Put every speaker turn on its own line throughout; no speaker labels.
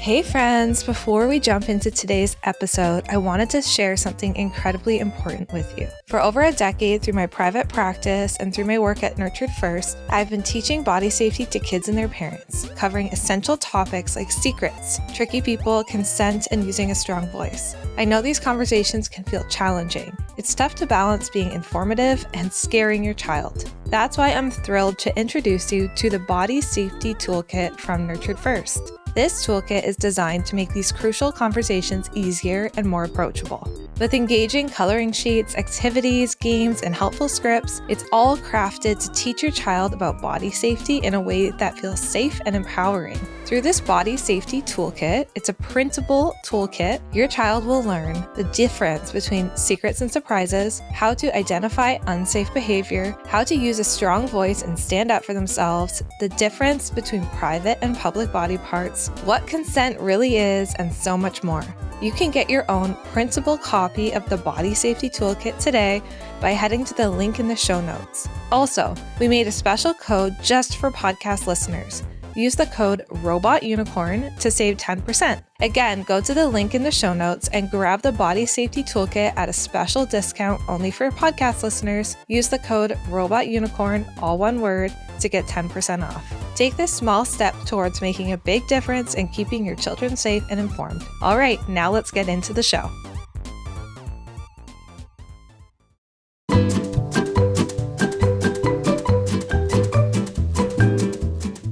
Hey friends, before we jump into today's episode, I wanted to share something incredibly important with you. For over a decade, through my private practice and through my work at Nurtured First, I've been teaching body safety to kids and their parents, covering essential topics like secrets, tricky people, consent, and using a strong voice. I know these conversations can feel challenging. It's tough to balance being informative and scaring your child. That's why I'm thrilled to introduce you to the Body Safety Toolkit from Nurtured First. This toolkit is designed to make these crucial conversations easier and more approachable. With engaging coloring sheets, activities, games, and helpful scripts, it's all crafted to teach your child about body safety in a way that feels safe and empowering. Through this Body Safety Toolkit, it's a printable toolkit. Your child will learn the difference between secrets and surprises, how to identify unsafe behavior, how to use a strong voice and stand up for themselves, the difference between private and public body parts, what consent really is, and so much more. You can get your own printable copy of the Body Safety Toolkit today by heading to the link in the show notes. Also, we made a special code just for podcast listeners. Use the code ROBOTUNICORN to save 10%. Again, go to the link in the show notes and grab the Body Safety Toolkit at a special discount only for podcast listeners. Use the code ROBOTUNICORN, all one word, to get 10% off. Take this small step towards making a big difference and keeping your children safe and informed. All right, now let's get into the show.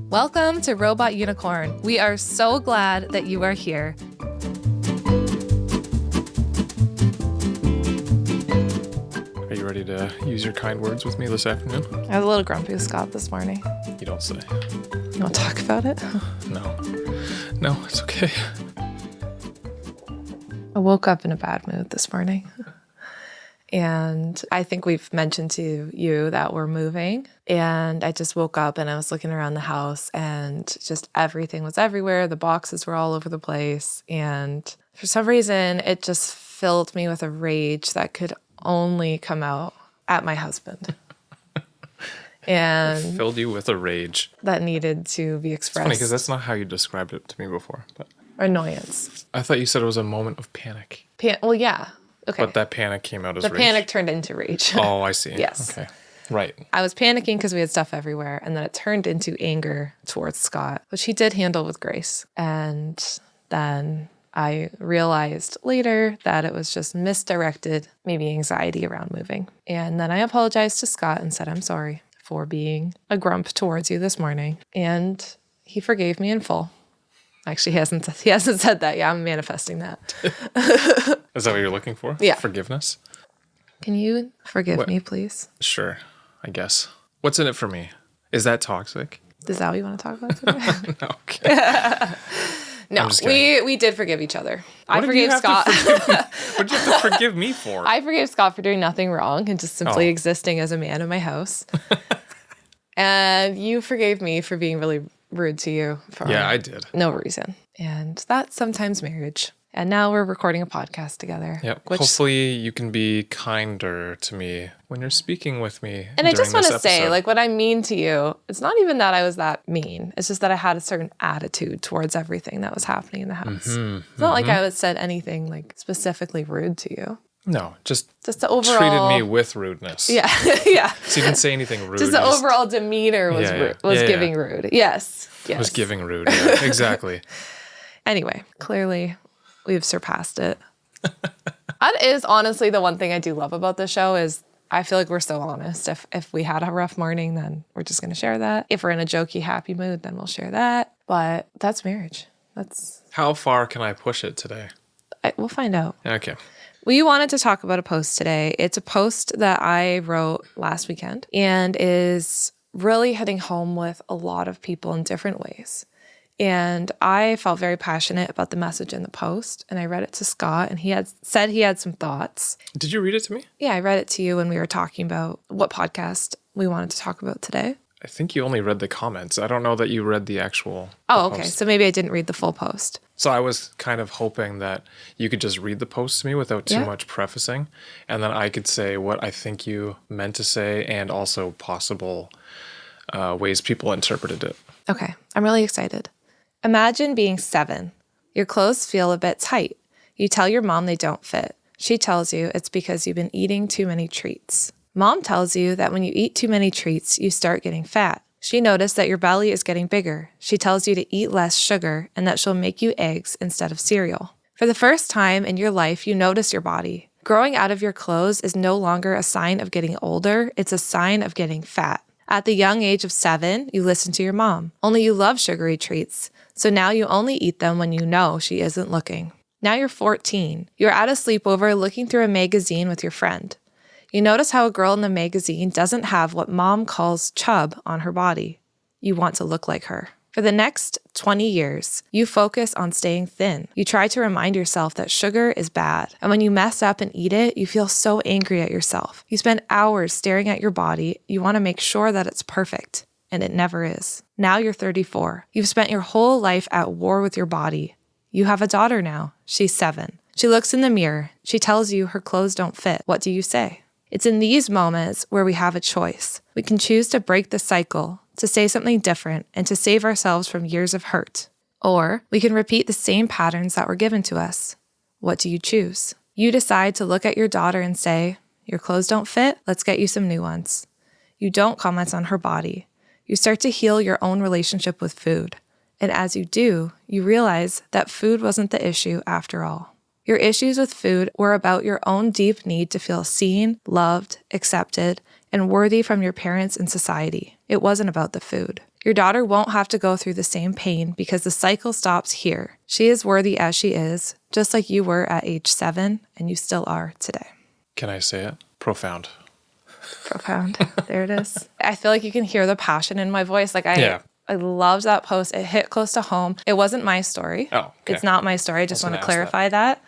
Welcome to Robot Unicorn. We are so glad that you are here.
Are you ready to use your kind words with me this afternoon?
I was a little grumpy with Scott this morning.
You don't say.
You want to talk about it?
No, it's okay.
I woke up in a bad mood this morning. And I think we've mentioned to you that we're moving. And I just woke up and I was looking around the house and just everything was everywhere. The boxes were all over the place. And for some reason, it just filled me with a rage that could only come out at my husband. And
it filled you with a rage
that needed to be expressed.
It's funny because that's not how you described it to me before. But
annoyance.
I thought you said it was a moment of panic.
Well, yeah. Okay.
But that panic came out as rage.
The panic turned into rage.
Oh, I see.
Yes.
Okay. Right.
I was panicking because we had stuff everywhere, and then it turned into anger towards Scott, which he did handle with grace. And then I realized later that it was just misdirected, maybe anxiety around moving. And then I apologized to Scott and said, I'm sorry for being a grump towards you this morning. And he forgave me in full. Actually, he hasn't said that. Yeah, I'm manifesting that.
Is that what you're looking for?
Yeah.
Forgiveness?
Can you forgive me, please?
Sure, I guess. What's in it for me? Is that toxic?
Is that what you want to talk about today?
No, okay.
No, we did forgive each other. I
What
forgave Scott.
What did you have to forgive me for?
I forgave Scott for doing nothing wrong and just simply existing as a man in my house. And you forgave me for being really rude to you for
I did.
No reason. And that's sometimes marriage. And now we're recording a podcast together.
Yep. Hopefully you can be kinder to me when you're speaking with me.
And I just want to say, like, what I mean to you, it's not even that I was that mean. It's just that I had a certain attitude towards everything that was happening in the house. It's not like I said anything like specifically rude to you.
No, just
the overall
treated me with rudeness.
Yeah, yeah.
So you didn't say anything rude.
Just the overall demeanor was giving rude. Yes.
Was giving rude. Yeah, exactly.
Anyway, clearly we've surpassed it. That is honestly the one thing I do love about this show is I feel like we're so honest. If we had a rough morning, then we're just going to share that. If we're in a jokey, happy mood, then we'll share that. But that's marriage.
How far can I push it today?
We'll find out.
Okay.
We wanted to talk about a post today. It's a post that I wrote last weekend and is really hitting home with a lot of people in different ways. And I felt very passionate about the message in the post. And I read it to Scott and he had said he had some thoughts.
Did you read it to me?
Yeah, I read it to you when we were talking about what podcast we wanted to talk about today.
I think you only read the comments. I don't know that you read the actual
okay.
post.
So maybe I didn't read the full post.
So I was kind of hoping that you could just read the post to me without too much prefacing. And then I could say what I think you meant to say and also possible ways people interpreted it.
Okay. I'm really excited. Imagine being 7 Your clothes feel a bit tight. You tell your mom they don't fit. She tells you it's because you've been eating too many treats. Mom tells you that when you eat too many treats, you start getting fat. She noticed that your belly is getting bigger. She tells you to eat less sugar and that she'll make you eggs instead of cereal. For the first time in your life, you notice your body. Growing out of your clothes is no longer a sign of getting older, it's a sign of getting fat. At the young age of 7, you listen to your mom. Only you love sugary treats, so now you only eat them when you know she isn't looking. Now you're 14. You're at a sleepover looking through a magazine with your friend. You notice how a girl in the magazine doesn't have what mom calls chub on her body. You want to look like her. For the next 20 years, you focus on staying thin. You try to remind yourself that sugar is bad. And when you mess up and eat it, you feel so angry at yourself. You spend hours staring at your body. You want to make sure that it's perfect. And it never is. Now you're 34. You've spent your whole life at war with your body. You have a daughter now. She's 7. She looks in the mirror. She tells you her clothes don't fit. What do you say? It's in these moments where we have a choice. We can choose to break the cycle, to say something different, and to save ourselves from years of hurt. Or we can repeat the same patterns that were given to us. What do you choose? You decide to look at your daughter and say, your clothes don't fit, let's get you some new ones. You don't comment on her body. You start to heal your own relationship with food. And as you do, you realize that food wasn't the issue after all. Your issues with food were about your own deep need to feel seen, loved, accepted, and worthy from your parents and society. It wasn't about the food. Your daughter won't have to go through the same pain because the cycle stops here. She is worthy as she is, just like you were at age 7, and you still are today.
Can I say it? Profound.
Profound. There it is. I feel like you can hear the passion in my voice. I loved that post. It hit close to home. It wasn't my story.
Oh, okay.
It's not my story. I just want to clarify that.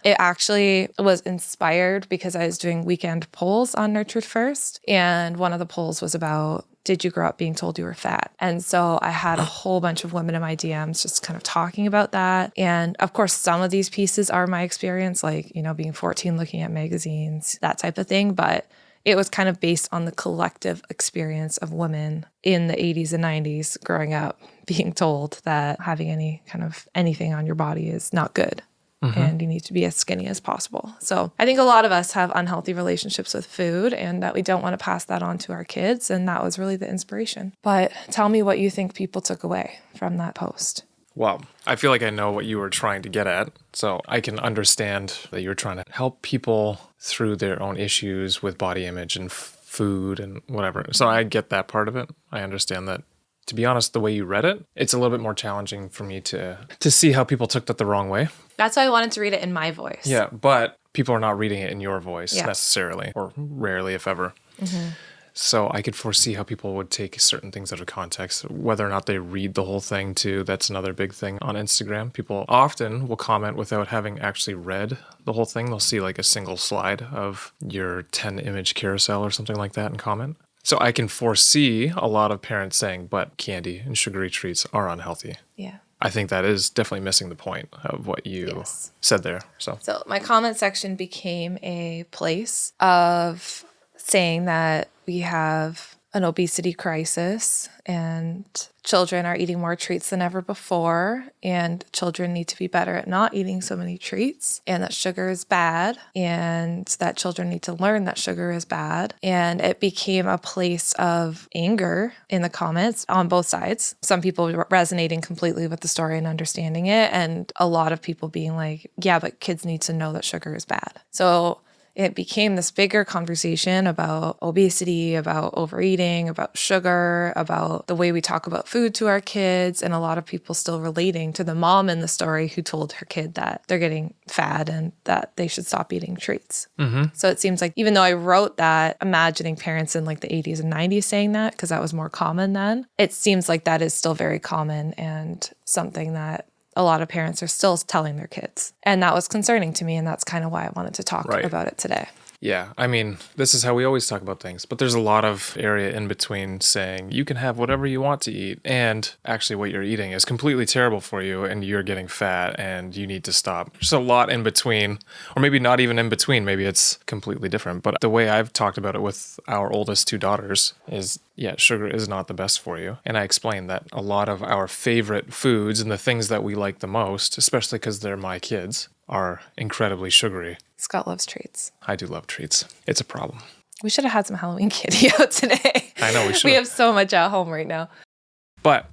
It actually was inspired because I was doing weekend polls on Nurtured First. And one of the polls was about, did you grow up being told you were fat? And so I had a whole bunch of women in my DMs just kind of talking about that. And of course, some of these pieces are my experience, like, being 14, looking at magazines, that type of thing. But it was kind of based on the collective experience of women in the 80s and 90s growing up, being told that having any kind of anything on your body is not good. Mm-hmm. And you need to be as skinny as possible. So I think a lot of us have unhealthy relationships with food and that we don't want to pass that on to our kids. And that was really the inspiration. But tell me what you think people took away from that post.
Well, I feel like I know what you were trying to get at. So I can understand that you're trying to help people through their own issues with body image and food and whatever. So I get that part of it. I understand that. To be honest, the way you read it, it's a little bit more challenging for me to see how people took that the wrong way.
That's why I wanted to read it in my voice.
Yeah, but people are not reading it in your voice necessarily, or rarely, if ever. Mm-hmm. So I could foresee how people would take certain things out of context, whether or not they read the whole thing too. That's another big thing on Instagram. People often will comment without having actually read the whole thing. They'll see like a single slide of your 10 image carousel or something like that and comment. So I can foresee a lot of parents saying, but candy and sugary treats are unhealthy.
Yeah.
I think that is definitely missing the point of what you said there. So
my comment section became a place of saying that we have an obesity crisis and children are eating more treats than ever before, and children need to be better at not eating so many treats, and that sugar is bad, and that children need to learn that sugar is bad. And it became a place of anger in the comments on both sides. Some people resonating completely with the story and understanding it, and a lot of people being like, yeah, but kids need to know that sugar is bad. So it became this bigger conversation about obesity, about overeating, about sugar, about the way we talk about food to our kids, and a lot of people still relating to the mom in the story who told her kid that they're getting fat and that they should stop eating treats. Mm-hmm. So it seems like even though I wrote that, imagining parents in like the 80s and 90s saying that, because that was more common then, it seems like that is still very common and something that a lot of parents are still telling their kids. And that was concerning to me, and that's kind of why I wanted to talk about it today.
Yeah, I mean, this is how we always talk about things, but there's a lot of area in between saying you can have whatever you want to eat and actually what you're eating is completely terrible for you and you're getting fat and you need to stop. There's a lot in between, or maybe not even in between. Maybe it's completely different. But the way I've talked about it with our oldest 2 daughters is, yeah, sugar is not the best for you. And I explained that a lot of our favorite foods and the things that we like the most, especially because they're my kids, are incredibly sugary.
Scott loves treats.
I do love treats. It's a problem.
We should have had some Halloween candy out today.
I know we should.
We have so much at home right now.
But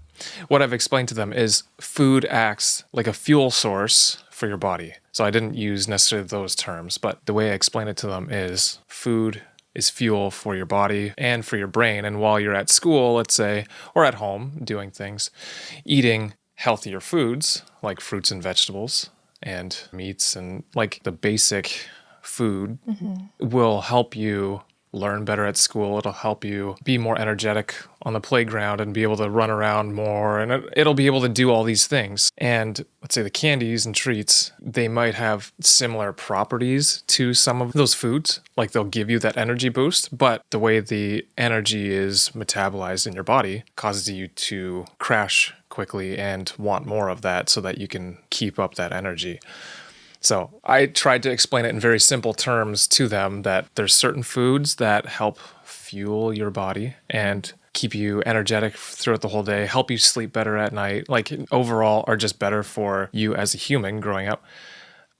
what I've explained to them is food acts like a fuel source for your body. So I didn't use necessarily those terms, but the way I explain it to them is food is fuel for your body and for your brain. And while you're at school, let's say, or at home doing things, eating healthier foods like fruits and vegetables and meats and like the basic food will help you learn better at school. It'll help you be more energetic on the playground and be able to run around more. And it'll be able to do all these things. And let's say the candies and treats, they might have similar properties to some of those foods. Like they'll give you that energy boost, but the way the energy is metabolized in your body causes you to crash quickly and want more of that so that you can keep up that energy. So I tried to explain it in very simple terms to them that there's certain foods that help fuel your body and keep you energetic throughout the whole day, help you sleep better at night, like overall are just better for you as a human growing up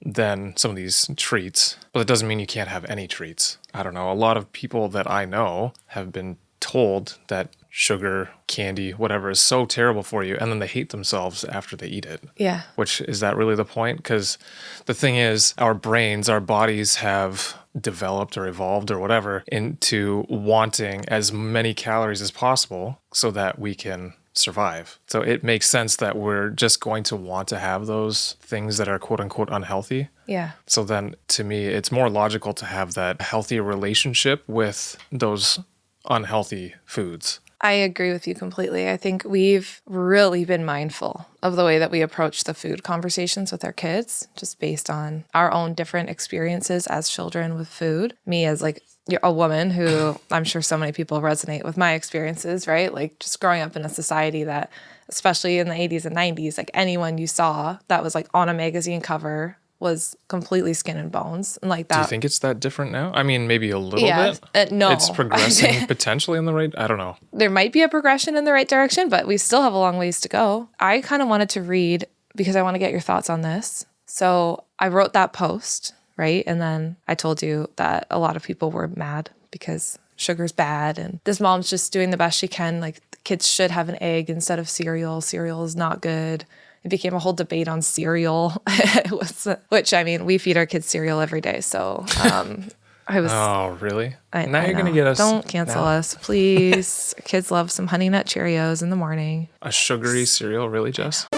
than some of these treats. But it doesn't mean you can't have any treats. I don't know. A lot of people that I know have been told that sugar, candy, whatever is so terrible for you, and then they hate themselves after they eat it.
Yeah.
Which, is that really the point? Because the thing is, our brains, our bodies have developed or evolved or whatever into wanting as many calories as possible so that we can survive. So it makes sense that we're just going to want to have those things that are quote unquote unhealthy.
Yeah.
So then to me, it's more logical to have that healthier relationship with those unhealthy foods.
I agree with you completely. I think we've really been mindful of the way that we approach the food conversations with our kids, just based on our own different experiences as children with food. Me as like a woman who I'm sure so many people resonate with my experiences, right? Like just growing up in a society that, especially in the 80s and 90s, like anyone you saw that was like on a magazine cover was completely skin and bones. And like that.
Do you think it's that different now? I mean, maybe a little bit.
No.
It's progressing potentially in the right, I don't know.
There might be a progression in the right direction, but we still have a long ways to go. I kind of wanted to read because I want to get your thoughts on this. So I wrote that post, right? And then I told you that a lot of people were mad because sugar's bad and this mom's just doing the best she can. Like the kids should have an egg instead of cereal. Cereal is not good. It became a whole debate on cereal, which, I mean, we feed our kids cereal every day. So I was...
Oh, really?
Now
you're going to get us...
Don't cancel us, please. Kids love some Honey Nut Cheerios in the morning.
A sugary cereal, really, Jess?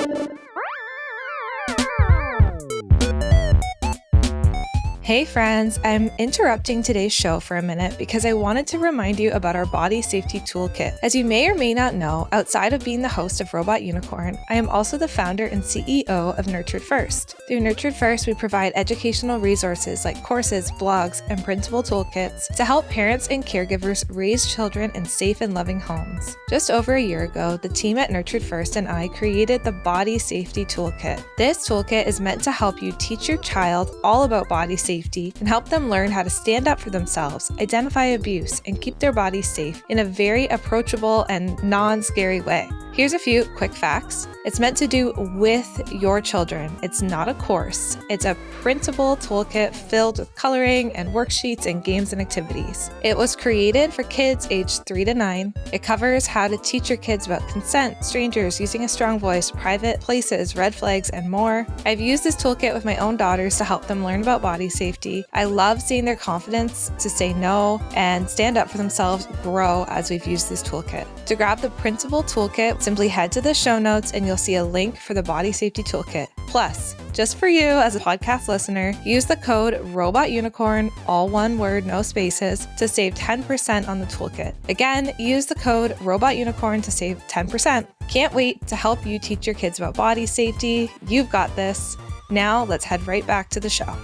Hey friends, I'm interrupting today's show for a minute because I wanted to remind you about our body safety toolkit. As you may or may not know, outside of being the host of Robot Unicorn, I am also the founder and CEO of Nurtured First. Through Nurtured First, we provide educational resources like courses, blogs, and printable toolkits to help parents and caregivers raise children in safe and loving homes. Just over a year ago, the team at Nurtured First and I created the Body Safety Toolkit. This toolkit is meant to help you teach your child all about body safety and help them learn how to stand up for themselves, identify abuse, and keep their bodies safe in a very approachable and non-scary way. Here's a few quick facts. It's meant to do with your children. It's not a course. It's a printable toolkit filled with coloring and worksheets and games and activities. It was created for kids aged 3 to 9. It covers how to teach your kids about consent, strangers, using a strong voice, private places, red flags, and more. I've used this toolkit with my own daughters to help them learn about body safety. I love seeing their confidence to say no and stand up for themselves grow as we've used this toolkit. To grab the printable toolkit, simply head to the show notes and you'll see a link for the Body Safety Toolkit. Plus, just for you as a podcast listener, use the code ROBOTUNICORN, all one word, no spaces, to save 10% on the toolkit. Again, use the code ROBOTUNICORN to save 10%. Can't wait to help you teach your kids about body safety. You've got this. Now let's head right back to the show.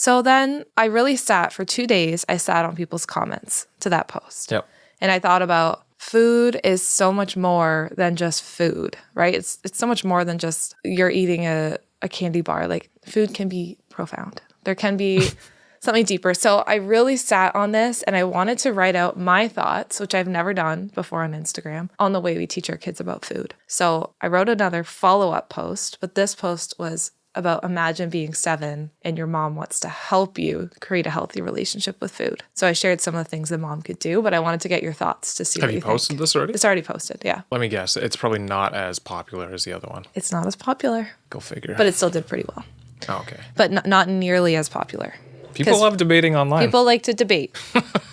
So then I really sat for 2 days. I sat on people's comments to that post.
Yep.
And I thought about food is so much more than just food, right? It's so much more than just you're eating a candy bar. Like food can be profound. There can be something deeper. So I really sat on this and I wanted to write out my thoughts, which I've never done before on Instagram, on the way we teach our kids about food. So I wrote another follow-up post, but this post was about imagine being 7 and your mom wants to help you create a healthy relationship with food. So I shared some of the things that mom could do, but I wanted to get your thoughts to see what you think.
Have you posted this already?
It's already posted, yeah.
Let me guess. It's probably not as popular as the other one.
It's not as popular.
Go figure.
But it still did pretty well.
Oh, okay.
But not nearly as popular.
People love debating online.
People like to debate.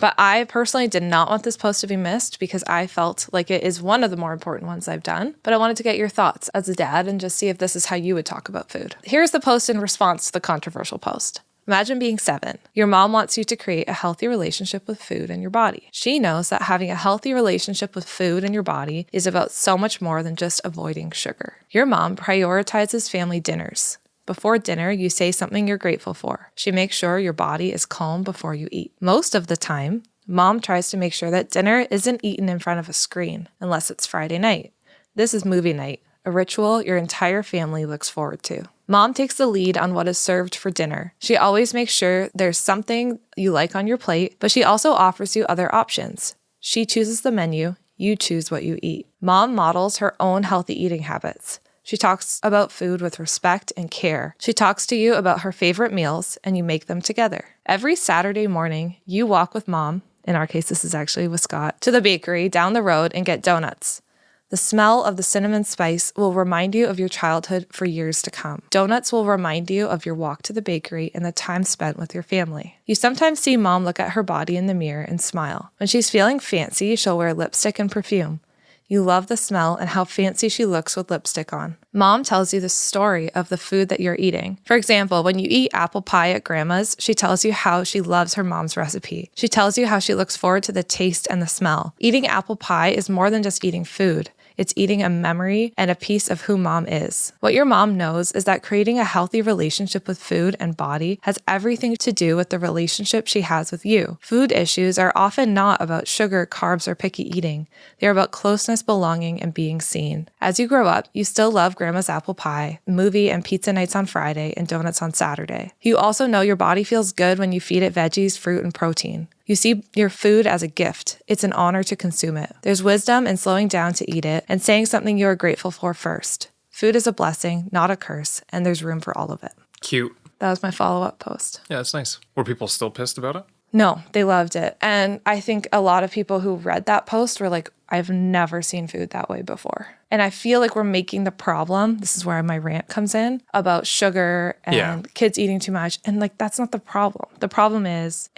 But I personally did not want this post to be missed because I felt like it is one of the more important ones I've done. But I wanted to get your thoughts as a dad and just see if this is how you would talk about food. Here's the post in response to the controversial post. Imagine being 7. Your mom wants you to create a healthy relationship with food and your body. She knows that having a healthy relationship with food and your body is about so much more than just avoiding sugar. Your mom prioritizes family dinners. Before dinner, you say something you're grateful for. She makes sure your body is calm before you eat. Most of the time, mom tries to make sure that dinner isn't eaten in front of a screen, unless it's Friday night. This is movie night, a ritual your entire family looks forward to. Mom takes the lead on what is served for dinner. She always makes sure there's something you like on your plate, but she also offers you other options. She chooses the menu, you choose what you eat. Mom models her own healthy eating habits. She talks about food with respect and care. She talks to you about her favorite meals, and you make them together. Every Saturday morning, you walk with mom, in our case this is actually with Scott, to the bakery down the road and get donuts. The smell of the cinnamon spice will remind you of your childhood for years to come. Donuts will remind you of your walk to the bakery and the time spent with your family. You sometimes see mom look at her body in the mirror and smile. When she's feeling fancy, she'll wear lipstick and perfume. You love the smell and how fancy she looks with lipstick on. Mom tells you the story of the food that you're eating. For example, when you eat apple pie at grandma's, she tells you how she loves her mom's recipe. She tells you how she looks forward to the taste and the smell. Eating apple pie is more than just eating food. It's eating a memory and a piece of who mom is. What your mom knows is that creating a healthy relationship with food and body has everything to do with the relationship she has with you. Food issues are often not about sugar, carbs, or picky eating. They're about closeness, belonging, and being seen. As you grow up, you still love grandma's apple pie, movie and pizza nights on Friday, and donuts on Saturday. You also know your body feels good when you feed it veggies, fruit, and protein. You see your food as a gift. It's an honor to consume it. There's wisdom in slowing down to eat it and saying something you are grateful for first. Food is a blessing, not a curse, and there's room for all of it.
Cute.
That was my follow-up post.
Yeah, that's nice. Were people still pissed about it?
No, they loved it. And I think a lot of people who read that post were like, I've never seen food that way before. And I feel like we're making the problem, this is where my rant comes in, about sugar and kids eating too much. And like, that's not the problem. The problem is,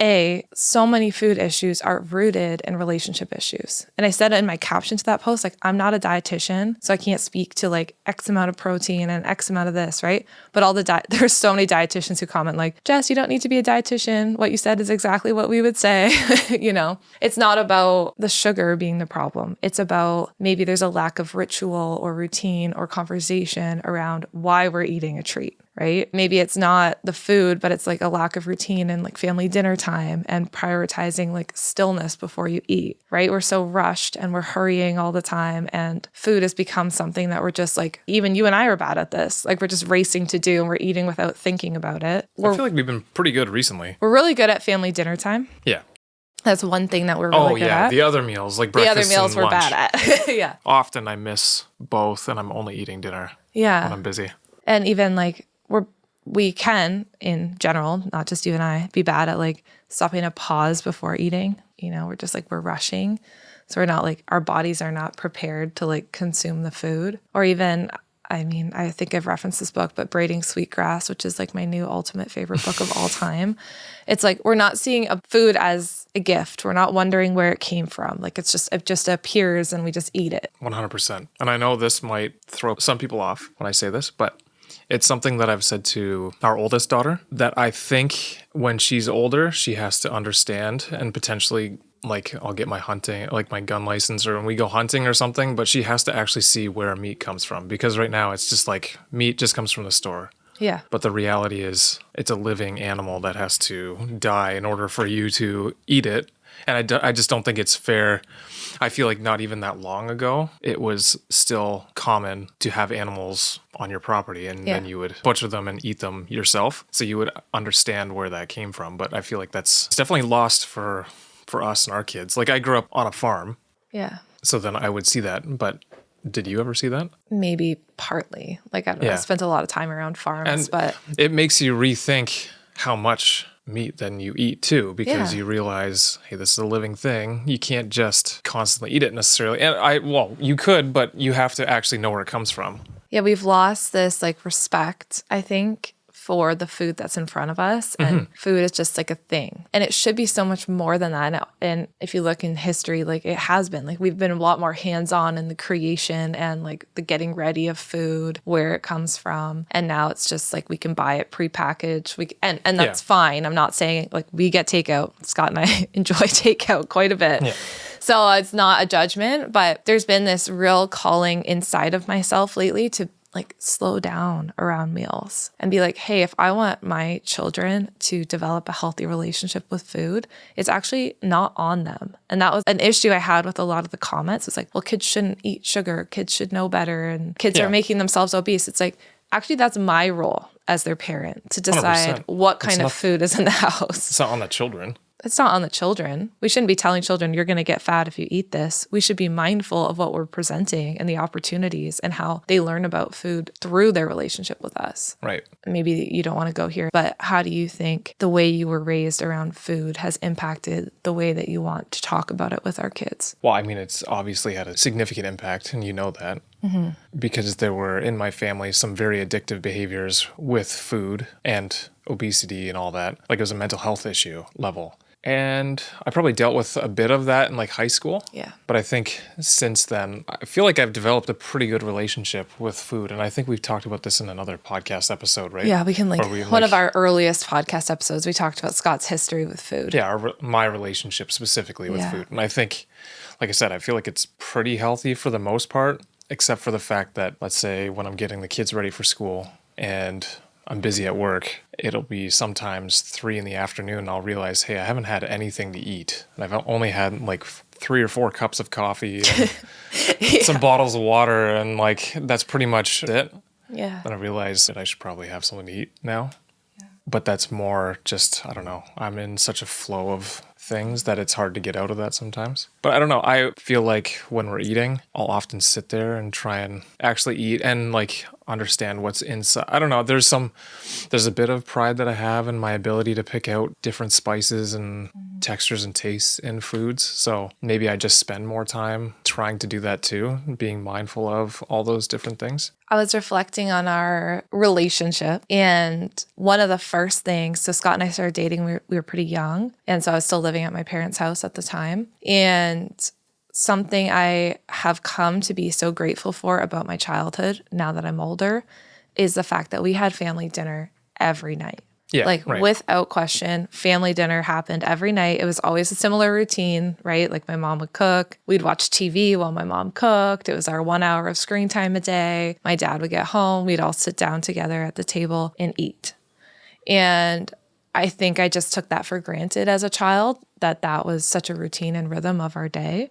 so many food issues are rooted in relationship issues. And I said in my caption to that post, like, I'm not a dietitian, so I can't speak to like X amount of protein and X amount of this, right? But there's so many dietitians who comment like, Jess, you don't need to be a dietitian. What you said is exactly what we would say. You know, it's not about the sugar being the problem. It's about maybe there's a lack of ritual or routine or conversation around why we're eating a treat, right? Maybe it's not the food, but it's like a lack of routine and like family dinner time and prioritizing like stillness before you eat, right? We're so rushed and we're hurrying all the time, and food has become something that we're just like, even you and I are bad at this. Like we're just racing to do and we're eating without thinking about it.
I feel like we've been pretty good recently.
We're really good at family dinner time.
Yeah.
That's one thing that we're really good at.
The other meals, like breakfast
The other meals
and
we're
lunch.
bad at. Yeah.
Often I miss both and I'm only eating dinner when I'm busy.
And even like we can, in general, not just you and I, be bad at like stopping to pause before eating. You know, we're rushing. So we're not like, our bodies are not prepared to like consume the food. Or even, I mean, I think I've referenced this book, but Braiding Sweetgrass, which is like my new ultimate favorite book of all time. It's like, we're not seeing a food as a gift. We're not wondering where it came from. Like it just appears and we just eat it.
100%. And I know this might throw some people off when I say this, but it's something that I've said to our oldest daughter, that I think when she's older, she has to understand and potentially, like, I'll get my hunting, like my gun license, or when we go hunting or something, but she has to actually see where meat comes from. Because right now it's just like meat just comes from the store.
Yeah.
But the reality is it's a living animal that has to die in order for you to eat it. And I just don't think it's fair. I feel like not even that long ago, it was still common to have animals on your property, and then you would butcher them and eat them yourself. So you would understand where that came from. But I feel like it's definitely lost for us and our kids. Like I grew up on a farm.
Yeah.
So then I would see that. But did you ever see that?
Maybe partly. Like, I don't know. I spent a lot of time around farms, but
it makes you rethink how much meat then you eat too, because you realize, hey, this is a living thing. You can't just constantly eat it necessarily. And you could, but you have to actually know where it comes from.
Yeah, we've lost this like respect, I think, for the food that's in front of us. And food is just like a thing. And it should be so much more than that. And if you look in history, like it has been, like we've been a lot more hands-on in the creation and like the getting ready of food, where it comes from. And now it's just like we can buy it prepackaged. And that's fine. I'm not saying like we get takeout. Scott and I enjoy takeout quite a bit. Yeah. So it's not a judgment, but there's been this real calling inside of myself lately to like slow down around meals and be like, hey, if I want my children to develop a healthy relationship with food, it's actually not on them. And that was an issue I had with a lot of the comments. It's like, well, kids shouldn't eat sugar. Kids should know better. And kids are making themselves obese. It's like, actually, that's my role as their parent to decide 100%. What kind of food is in the house.
It's not on the children.
It's not on the children. We shouldn't be telling children you're going to get fat if you eat this. We should be mindful of what we're presenting and the opportunities and how they learn about food through their relationship with us.
Right.
Maybe you don't want to go here, but how do you think the way you were raised around food has impacted the way that you want to talk about it with our kids?
Well, I mean, it's obviously had a significant impact, and you know that. Because there were in my family some very addictive behaviors with food and obesity and all that. Like it was a mental health issue level. And I probably dealt with a bit of that in like high school.
Yeah.
But I think since then, I feel like I've developed a pretty good relationship with food. And I think we've talked about this in another podcast episode, right?
Yeah, we can one of our earliest podcast episodes, we talked about Scott's history with food.
Yeah, my relationship specifically with food. And I think, like I said, I feel like it's pretty healthy for the most part, except for the fact that, let's say, when I'm getting the kids ready for school and I'm busy at work, it'll be sometimes 3 p.m. and I'll realize, hey, I haven't had anything to eat. And I've only had like 3 or 4 cups of coffee and some bottles of water, and like that's pretty much it.
Yeah.
And I realize that I should probably have something to eat now. Yeah. But that's more just, I don't know, I'm in such a flow of things that it's hard to get out of that sometimes. But I don't know, I feel like when we're eating, I'll often sit there and try and actually eat and like understand what's inside. I don't know, there's a bit of pride that I have in my ability to pick out different spices and textures and tastes in foods. So maybe I just spend more time trying to do that too, being mindful of all those different things.
I was reflecting on our relationship, and one of the first things, so Scott and I started dating, we were pretty young, and so I was still living at my parents' house at the time. And something I have come to be so grateful for about my childhood, now that I'm older, is the fact that we had family dinner every night.
Yeah,
like
right.
Without question, family dinner happened every night. It was always a similar routine, right? Like my mom would cook. We'd watch TV while my mom cooked. It was our 1 hour of screen time a day. My dad would get home. We'd all sit down together at the table and eat. And I think I just took that for granted as a child, that was such a routine and rhythm of our day,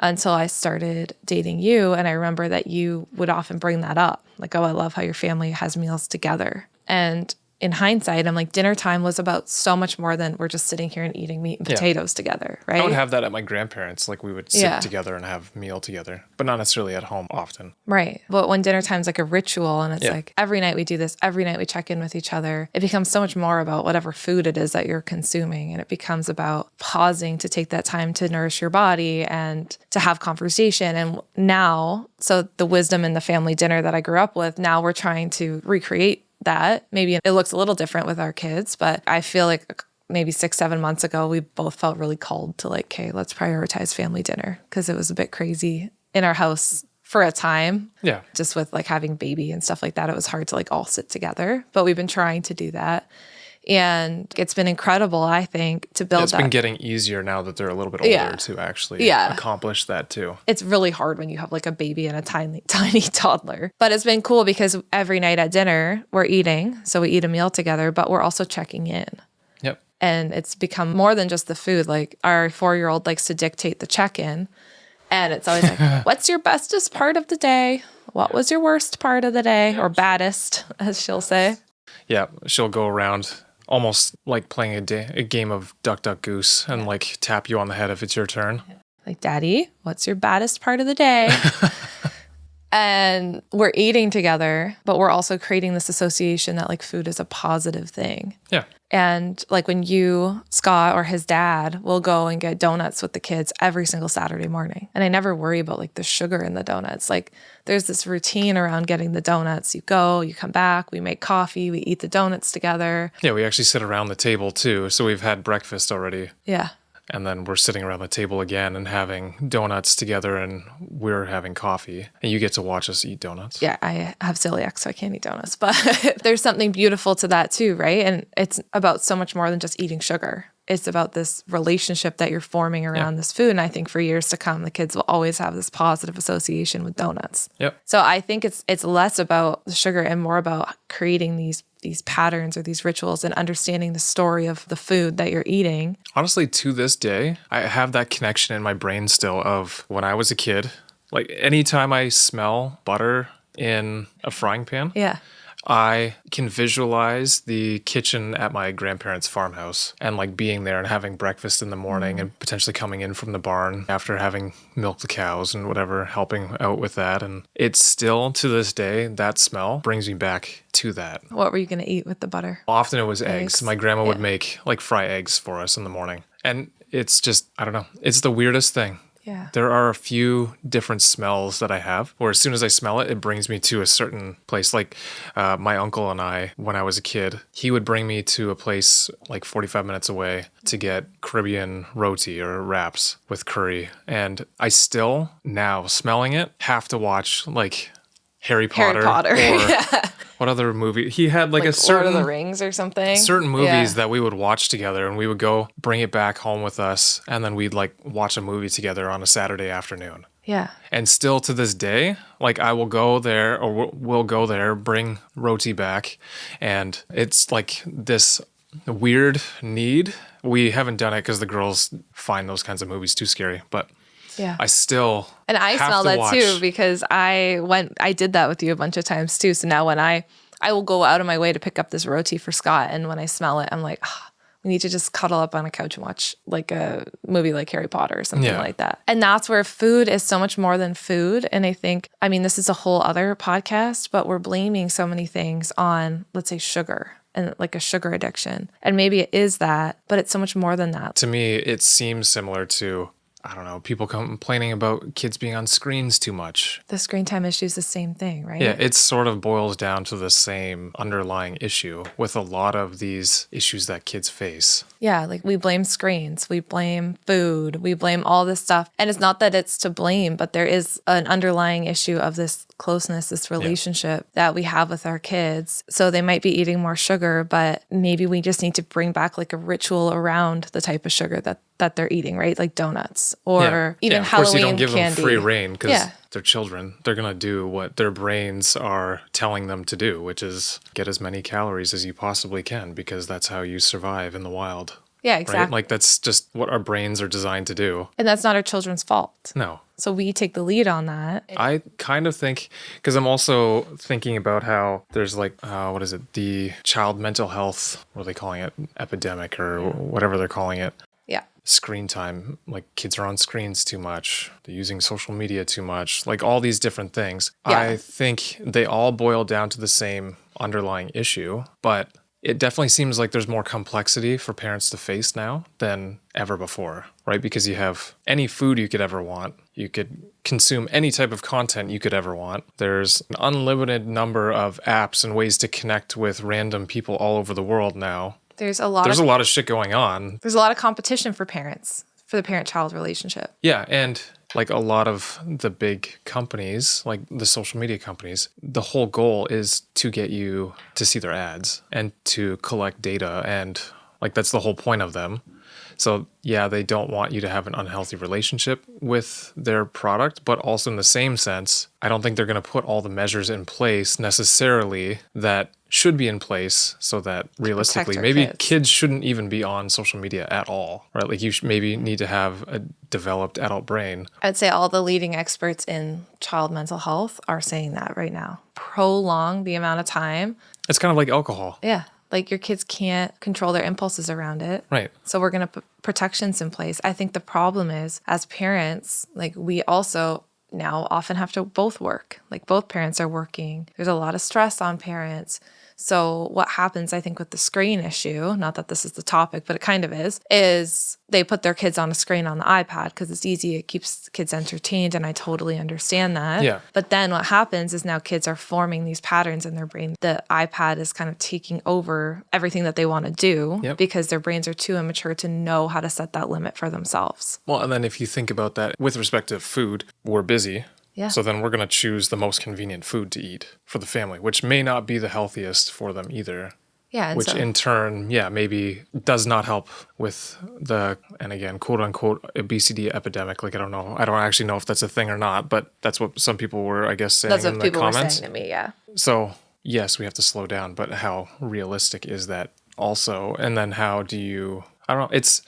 until I started dating you. And I remember that you would often bring that up. Like, oh, I love how your family has meals together. And in hindsight, I'm like, dinner time was about so much more than we're just sitting here and eating meat and potatoes together, right?
I would have that at my grandparents. Like we would sit together and have meal together, but not necessarily at home often.
Right. But when dinner time's like a ritual, and it's like every night we do this, every night we check in with each other, it becomes so much more about whatever food it is that you're consuming. And it becomes about pausing to take that time to nourish your body and to have conversation. And now, so the wisdom in the family dinner that I grew up with, now we're trying to recreate that. Maybe it looks a little different with our kids, but I feel like maybe 6-7 months ago, we both felt really called to like, okay, let's prioritize family dinner, because it was a bit crazy in our house for a time. Yeah. Just with like having baby and stuff like that, it was hard to like all sit together, but we've been trying to do that. And it's been incredible, I think, to build that.
It's been getting easier now that they're a little bit older to actually accomplish that too.
It's really hard when you have like a baby and a tiny toddler. But it's been cool because every night at dinner, we're eating. So we eat a meal together, but we're also checking in.
Yep.
And it's become more than just the food. Like our 4-year-old likes to dictate the check-in. And it's always like, what's your bestest part of the day? What was your worst part of the day? Or baddest, as she'll say.
Yeah, she'll go around almost like playing a game of Duck, Duck, Goose and like tap you on the head if it's your turn.
Like, Daddy, what's your baddest part of the day? And we're eating together, but we're also creating this association that like food is a positive thing.
Yeah.
And like when you, Scott, or his dad will go and get donuts with the kids every single Saturday morning. And I never worry about like the sugar in the donuts. Like there's this routine around getting the donuts. You go, you come back, we make coffee, we eat the donuts together.
Yeah, we actually sit around the table too. So we've had breakfast already.
Yeah.
And then we're sitting around the table again and having donuts together, and we're having coffee. And you get to watch us eat donuts.
Yeah, I have celiac, so I can't eat donuts. But there's something beautiful to that too, right? And it's about so much more than just eating sugar. It's about this relationship that you're forming around this food. And I think for years to come, the kids will always have this positive association with donuts.
Yep.
So I think it's less about the sugar and more about creating these patterns or these rituals and understanding the story of the food that you're eating.
Honestly, to this day, I have that connection in my brain still of when I was a kid. Like anytime I smell butter in a frying pan, I can visualize the kitchen at my grandparents' farmhouse and like being there and having breakfast in the morning and potentially coming in from the barn after having milked the cows and whatever, helping out with that. And it's still to this day, that smell brings me back to that.
What were you going to eat with the butter?
Often it was eggs. My grandma would make like fry eggs for us in the morning. And it's just, I don't know, it's the weirdest thing.
Yeah.
There are a few different smells that I have where as soon as I smell it, it brings me to a certain place. Like my uncle and I, when I was a kid, he would bring me to a place like 45 minutes away to get Caribbean roti or wraps with curry. And I still, now smelling it, have to watch like Harry Potter. Or what other movie? He had like a certain
Lord of the Rings or something.
Certain movies that we would watch together, and we would go bring it back home with us, and then we'd like watch a movie together on a Saturday afternoon.
Yeah.
And still to this day, like I will go there or we'll go there, bring roti back, and it's like this weird need. We haven't done it because the girls find those kinds of movies too scary, but I still
and I smell that too because I did that with you a bunch of times too. So now when I will go out of my way to pick up this roti for Scott, and when I smell it, I'm like, we need to just cuddle up on a couch and watch like a movie like Harry Potter or something like that. And that's where food is so much more than food. And I think, I mean, this is a whole other podcast, but we're blaming so many things on, let's say, sugar. And like a sugar addiction. And maybe it is that, but it's so much more than that.
To me, it seems similar to, I don't know, people complaining about kids being on screens too much.
The screen time issue is the same thing, right?
Yeah, it sort of boils down to the same underlying issue with a lot of these issues that kids face.
Yeah, like we blame screens, we blame food, we blame all this stuff. And it's not that it's to blame, but there is an underlying issue of this closeness, this relationship that we have with our kids. So they might be eating more sugar, but maybe we just need to bring back like a ritual around the type of sugar that they're eating, right? Like donuts or even Halloween candy. Of course, you don't give them
free reign because they're children. They're going to do what their brains are telling them to do, which is get as many calories as you possibly can because that's how you survive in the wild.
Yeah, exactly.
Right? Like that's just what our brains are designed to do.
And that's not our children's fault.
No.
So we take the lead on that.
I kind of think, because I'm also thinking about how there's like, what is it? The child mental health, what are they calling it? Epidemic or whatever they're calling it.
Yeah.
Screen time, like kids are on screens too much. They're using social media too much. Like all these different things. Yeah. I think they all boil down to the same underlying issue, but it definitely seems like there's more complexity for parents to face now than ever before, right? Because you have any food you could ever want. You could consume any type of content you could ever want. There's an unlimited number of apps and ways to connect with random people all over the world now.
There's a lot of shit going on. There's a lot of competition for parents, for the parent-child relationship.
Yeah, and like a lot of the big companies, like the social media companies, the whole goal is to get you to see their ads and to collect data. And like, that's the whole point of them. So yeah, they don't want you to have an unhealthy relationship with their product, but also in the same sense, I don't think they're going to put all the measures in place necessarily that should be in place so that realistically, maybe kids shouldn't even be on social media at all, right? Like you maybe need to have a developed adult brain.
I'd say all the leading experts in child mental health are saying that right now. Prolong the amount of time.
It's kind of like alcohol.
Yeah. Like your kids can't control their impulses around it.
Right.
So we're going to put protections in place. I think the problem is as parents, like we also now often have to both work. Like both parents are working. There's a lot of stress on parents. So what happens, I think, with the screen issue, not that this is the topic, but it kind of is they put their kids on a screen on the iPad because it's easy. It keeps kids entertained. And I totally understand that.
Yeah.
But then what happens is now kids are forming these patterns in their brain. The iPad is kind of taking over everything that they want to do because their brains are too immature to know how to set that limit for themselves.
Well, and then if you think about that with respect to food, we're busy.
Yeah.
So then we're going to choose the most convenient food to eat for the family, which may not be the healthiest for them either.
Yeah.
Which in turn, maybe does not help with the, and again, quote unquote, obesity epidemic. Like, I don't know. I don't actually know if that's a thing or not, but that's what some people were, I guess, saying in the comments. That's what people were saying to me, yeah. So yes, we have to slow down, but how realistic is that also? And then how do you... I don't know. It's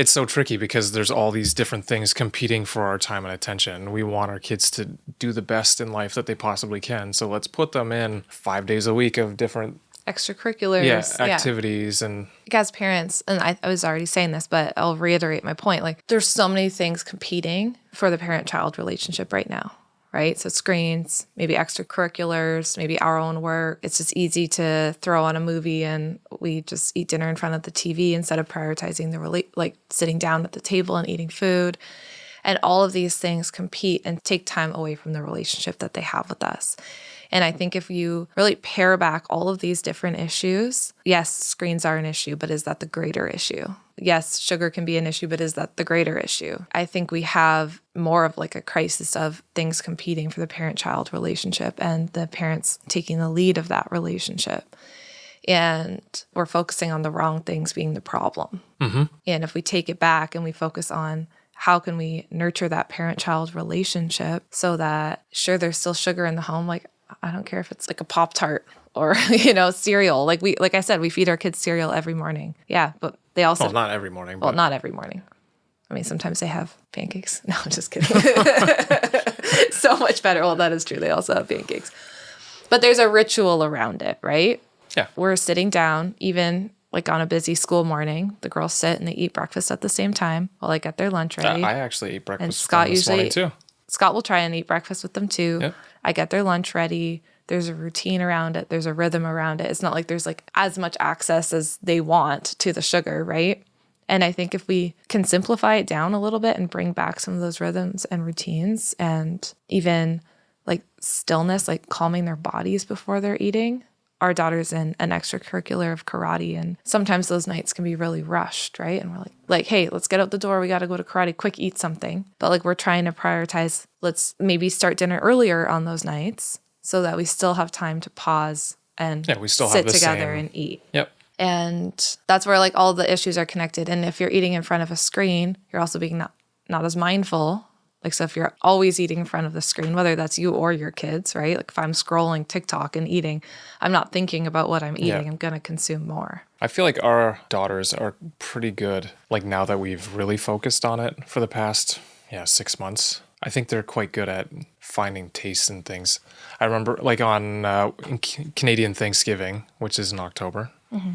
so tricky because there's all these different things competing for our time and attention. We want our kids to do the best in life that they possibly can. So let's put them in 5 days a week of different
extracurriculars,
activities. And
as parents, and I was already saying this, but I'll reiterate my point. Like there's so many things competing for the parent-child relationship right now. Right? So screens, maybe extracurriculars, maybe our own work. It's just easy to throw on a movie and we just eat dinner in front of the TV instead of prioritizing like sitting down at the table and eating food. And all of these things compete and take time away from the relationship that they have with us. And I think if you really pare back all of these different issues, yes, screens are an issue, but is that the greater issue? Yes, sugar can be an issue, but is that the greater issue? I think we have more of like a crisis of things competing for the parent-child relationship and the parents taking the lead of that relationship. And we're focusing on the wrong things being the problem. Mm-hmm. And if we take it back and we focus on how can we nurture that parent-child relationship so that, sure, there's still sugar in the home, like I don't care if it's like a Pop-Tart or, cereal. Like I said, we feed our kids cereal every morning. Yeah, but they also...
Well, not every morning.
Well, not every morning. I mean, sometimes they have pancakes. No, I'm just kidding. So much better. Well, that is true. They also have pancakes. But there's a ritual around it, right?
Yeah.
We're sitting down, even like on a busy school morning. The girls sit and they eat breakfast at the same time while they get their lunch ready.
I actually eat breakfast
and Scott
with them this morning too.
Scott will try and eat breakfast with them too.
Yep.
I get their lunch ready. There's a routine around it. There's a rhythm around it. It's not like there's like as much access as they want to the sugar, right? And I think if we can simplify it down a little bit and bring back some of those rhythms and routines and even like stillness, like calming their bodies before they're eating. Our daughter's in an extracurricular of karate, and sometimes those nights can be really rushed, right? And we're like, hey, let's get out the door. We got to go to karate, quick, eat something. But like we're trying to prioritize, let's maybe start dinner earlier on those nights so that we still have time to pause and
we still
sit
have
together and eat.
Yep.
And that's where like all the issues are connected. And if you're eating in front of a screen, you're also being not as mindful. Like, so if you're always eating in front of the screen, whether that's you or your kids, right? Like if I'm scrolling TikTok and eating, I'm not thinking about what I'm eating. Yeah. I'm going to consume more.
I feel like our daughters are pretty good. Like now that we've really focused on it for the past, 6 months, I think they're quite good at finding taste in things. I remember like on Canadian Thanksgiving, which is in October,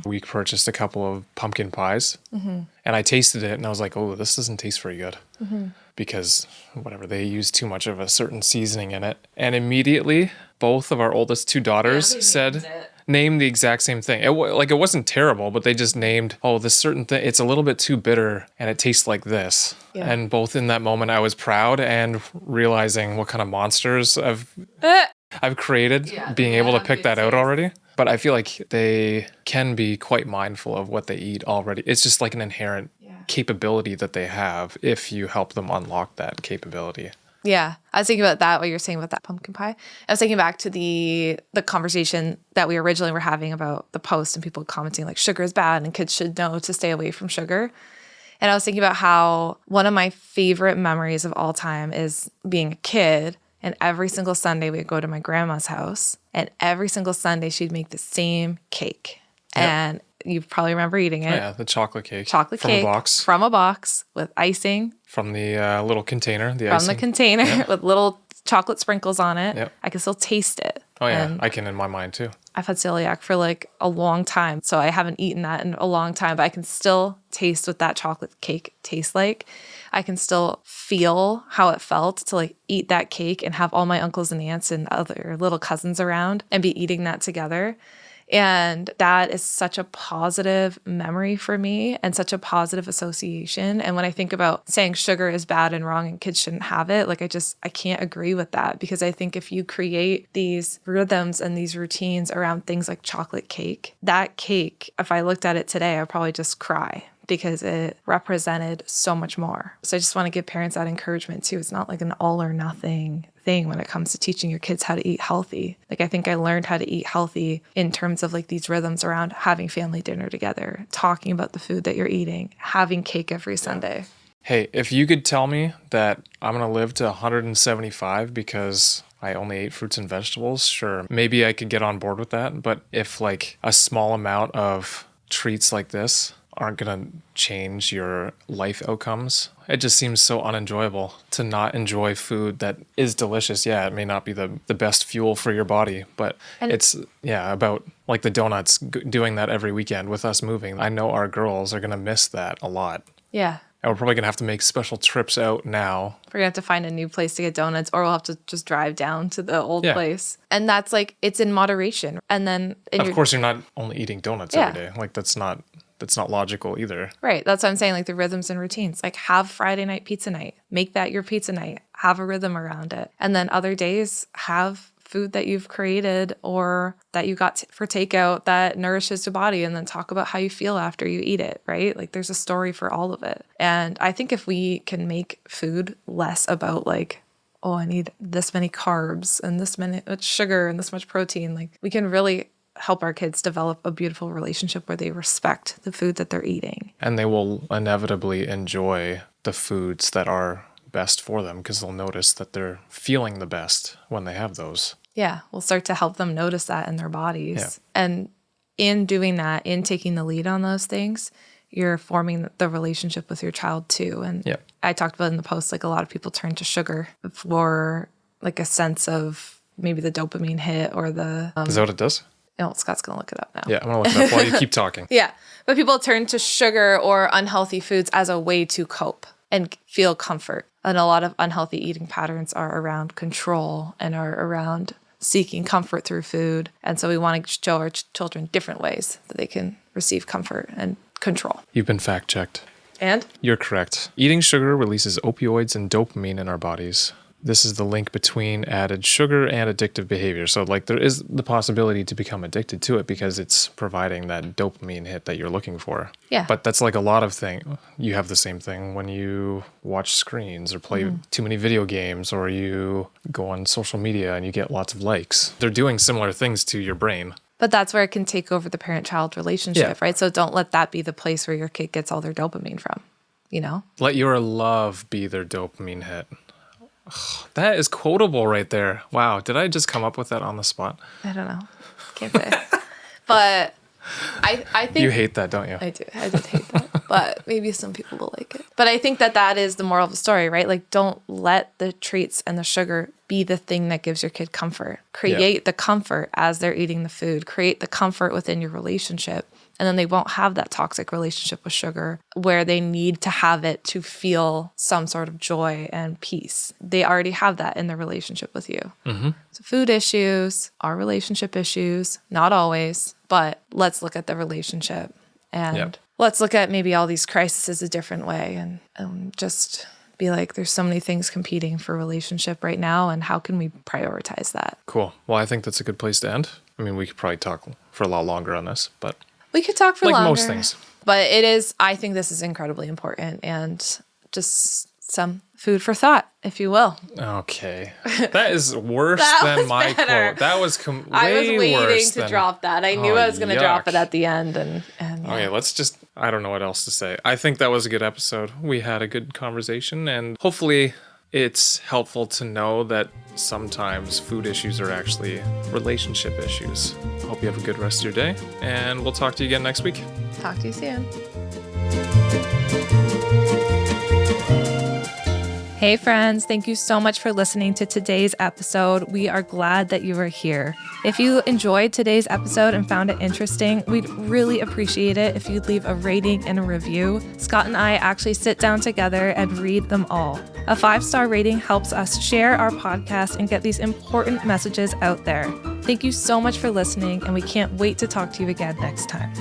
we purchased a couple of pumpkin pies and I tasted it and I was like, oh, this doesn't taste very good. Because whatever, they use too much of a certain seasoning in it. And immediately, both of our oldest two daughters named the exact same thing. It wasn't terrible, but they just named, this certain thing, it's a little bit too bitter and it tastes like this. Yeah. And both in that moment, I was proud and realizing what kind of monsters I've created, being able to pick that out already. But I feel like they can be quite mindful of what they eat already. It's just like an inherent capability that they have if you help them unlock that capability.
Yeah. I was thinking about that, what you're saying about that pumpkin pie. I was thinking back to the conversation that we originally were having about the post and people commenting like sugar is bad and kids should know to stay away from sugar. And I was thinking about how one of my favorite memories of all time is being a kid. And every single Sunday we'd go to my grandma's house. And every single Sunday she'd make the same cake. Yep. And you probably remember eating it.
Oh, yeah, the chocolate cake.
Chocolate
from
cake.
A box.
From a box with icing.
From the little container.
From the container yep. with little chocolate sprinkles on it.
Yep.
I can still taste it.
Oh, yeah. And I can in my mind, too.
I've had celiac for like a long time. So I haven't eaten that in a long time. But I can still taste what that chocolate cake tastes like. I can still feel how it felt to like eat that cake and have all my uncles and aunts and other little cousins around and be eating that together. And that is such a positive memory for me and such a positive association. And when I think about saying sugar is bad and wrong and kids shouldn't have it, like I can't agree with that, because I think if you create these rhythms and these routines around things like chocolate cake, that cake, if I looked at it today, I'd probably just cry, because it represented so much more. So I just want to give parents that encouragement too. It's not like an all or nothing thing when it comes to teaching your kids how to eat healthy. Like I think I learned how to eat healthy in terms of like these rhythms around having family dinner together, talking about the food that you're eating, having cake every Sunday.
Hey, if you could tell me that I'm going to live to 175 because I only ate fruits and vegetables, sure, maybe I could get on board with that. But if like a small amount of treats like this aren't going to change your life outcomes, it just seems so unenjoyable to not enjoy food that is delicious. Yeah, it may not be the best fuel for your body, but it's, about like the donuts, doing that every weekend with us moving. I know our girls are going to miss that a lot.
Yeah.
And we're probably going to have to make special trips out now.
We're going to have to find a new place to get donuts, or we'll have to just drive down to the old place. And that's like, it's in moderation. And then...
Of course, you're not only eating donuts every day. Like, that's not logical either.
Right. That's what I'm saying, like the rhythms and routines. Like have Friday night pizza night. Make that your pizza night. Have a rhythm around it. And then other days, have food that you've created or that you got for takeout that nourishes your body, and then talk about how you feel after you eat it, right? Like there's a story for all of it. And I think if we can make food less about like, oh, I need this many carbs and this much sugar and this much protein, like we can really help our kids develop a beautiful relationship where they respect the food that they're eating.
And they will inevitably enjoy the foods that are best for them, because they'll notice that they're feeling the best when they have those.
Yeah, we'll start to help them notice that in their bodies.
Yeah.
And in doing that, in taking the lead on those things, you're forming the relationship with your child too. And I talked about in the post, like a lot of people turn to sugar for like a sense of maybe the dopamine hit or the...
Is that what it does?
Oh, Scott's going to look it up now.
Yeah, I'm going to look it up while you keep talking.
Yeah, but people turn to sugar or unhealthy foods as a way to cope and feel comfort. And a lot of unhealthy eating patterns are around control and are around seeking comfort through food. And so we want to show our children different ways that they can receive comfort and control.
You've been fact-checked.
And?
You're correct. Eating sugar releases opioids and dopamine in our bodies. This is the link between added sugar and addictive behavior. So like there is the possibility to become addicted to it because it's providing that dopamine hit that you're looking for.
Yeah.
But that's like a lot of things. You have the same thing when you watch screens or play too many video games, or you go on social media and you get lots of likes. They're doing similar things to your brain.
But that's where it can take over the parent-child relationship, right? So don't let that be the place where your kid gets all their dopamine from, you know?
Let your love be their dopamine hit. That is quotable right there. Wow. Did I just come up with that on the spot?
I don't know. Can't say. But I think...
You hate that, don't you?
I do. I did hate that. But maybe some people will like it. But I think that is the moral of the story, right? Like, don't let the treats and the sugar be the thing that gives your kid comfort. Create the comfort as they're eating the food. Create the comfort within your relationship. And then they won't have that toxic relationship with sugar where they need to have it to feel some sort of joy and peace. They already have that in their relationship with you. Mm-hmm. So food issues are relationship issues, not always, but let's look at the relationship and let's look at maybe all these crises a different way and just be like, there's so many things competing for relationship right now, and how can we prioritize that?
Cool. Well, I think that's a good place to end. I mean, we could probably talk for a lot longer on this, but...
We could talk for
like
longer.
Most things.
But I think this is incredibly important and just some food for thought, if you will.
Okay. That is worse than my quote. That was way
I was waiting
worse
to drop that. I knew I was going to drop it at the end. And
yeah. Okay, I don't know what else to say. I think that was a good episode. We had a good conversation, and hopefully it's helpful to know that sometimes food issues are actually relationship issues. Hope you have a good rest of your day, and we'll talk to you again next week.
Talk to you soon. Hey friends, thank you so much for listening to today's episode. We are glad that you are here. If you enjoyed today's episode and found it interesting, we'd really appreciate it if you'd leave a rating and a review. Scott and I actually sit down together and read them all. A 5-star rating helps us share our podcast and get these important messages out there. Thank you so much for listening, and we can't wait to talk to you again next time.